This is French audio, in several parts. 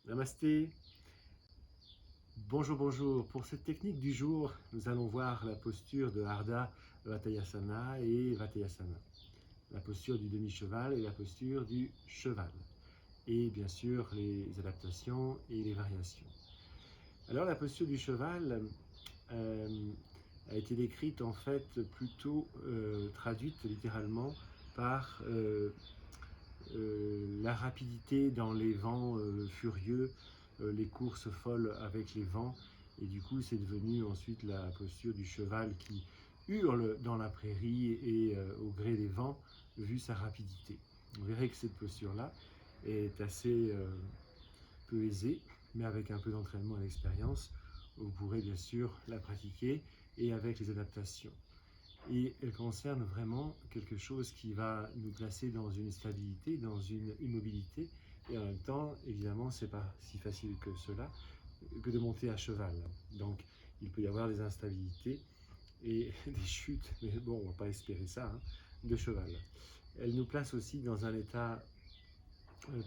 Namasté. Bonjour, bonjour. Pour cette technique du jour, nous allons voir la posture de Ardha Vatayasana et Vatayasana. La posture du demi-cheval et la posture du cheval. Et bien sûr, les adaptations et les variations. Alors, la posture du cheval a été décrite en fait plutôt traduite littéralement par la rapidité dans les vents furieux, les courses folles avec les vents, et du coup c'est devenu ensuite la posture du cheval qui hurle dans la prairie et au gré des vents vu sa rapidité. On verrait que cette posture-là est assez peu aisée, mais avec un peu d'entraînement et d'expérience, vous pourrez bien sûr la pratiquer et avec les adaptations. Et elle concerne vraiment quelque chose qui va nous placer dans une stabilité, dans une immobilité, et en même temps, évidemment, c'est pas si facile que cela, que de monter à cheval. Donc, il peut y avoir des instabilités et des chutes, mais bon, on ne va pas espérer ça, hein, de cheval. Elle nous place aussi dans un état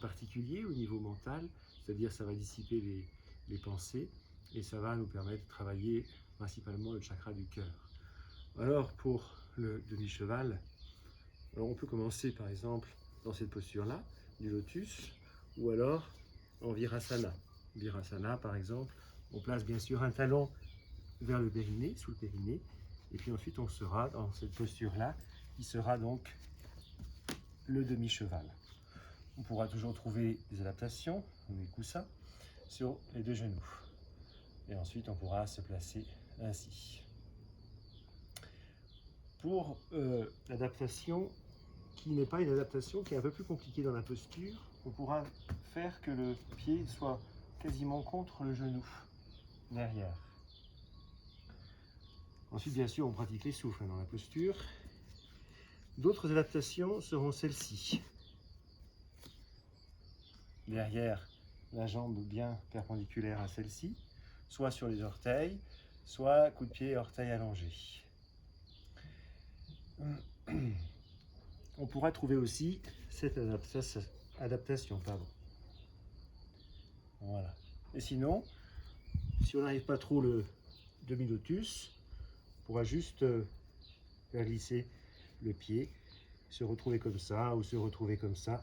particulier au niveau mental, c'est-à-dire ça va dissiper les pensées et ça va nous permettre de travailler principalement le chakra du cœur. Alors pour le demi-cheval, on peut commencer par exemple dans cette posture-là, du lotus, ou alors en virasana. Virasana par exemple, on place bien sûr un talon vers le périnée, sous le périnée, et puis ensuite on sera dans cette posture-là, qui sera donc le demi-cheval. On pourra toujours trouver des adaptations, des coussins, sur les deux genoux. Et ensuite on pourra se placer ainsi. Pour l'adaptation, qui n'est pas une adaptation, qui est un peu plus compliquée dans la posture, on pourra faire que le pied soit quasiment contre le genou, derrière. Ensuite, bien sûr, on pratique les souffles dans la posture. D'autres adaptations seront celles-ci. Derrière, la jambe bien perpendiculaire à celle-ci, soit sur les orteils, soit coup de pied, orteil allongé. On pourra trouver aussi cette adaptation. Voilà. Et sinon, si on n'arrive pas trop le demi-lotus, on pourra juste faire glisser le pied, se retrouver comme ça ou se retrouver comme ça.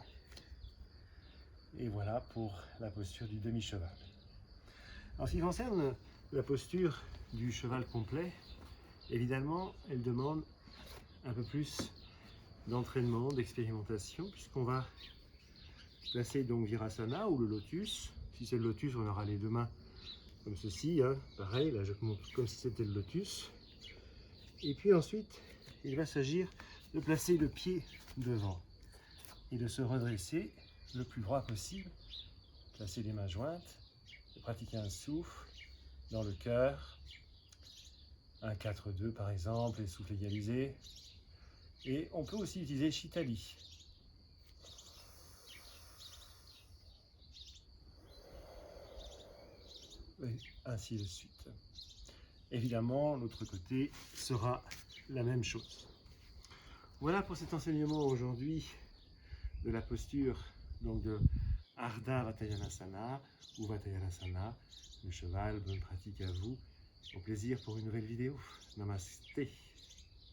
Et voilà pour la posture du demi-cheval. En ce qui concerne la posture du cheval complet, évidemment, elle demande un peu plus d'entraînement, d'expérimentation, puisqu'on va placer donc Virasana ou le lotus. Si c'est le lotus, on aura les deux mains comme ceci, hein. Pareil, là je montre comme si c'était le lotus. Et puis ensuite, il va s'agir de placer le pied devant et de se redresser le plus droit possible, placer les mains jointes, de pratiquer un souffle dans le cœur, un 4-2 par exemple, et souffle égalisé. Et on peut aussi utiliser Shitali. Et ainsi de suite. Évidemment, l'autre côté sera la même chose. Voilà pour cet enseignement aujourd'hui de la posture donc de Ardha Vatayasana ou Vatayasana, le cheval. Bonne pratique à vous. Au plaisir pour une nouvelle vidéo. Namasté.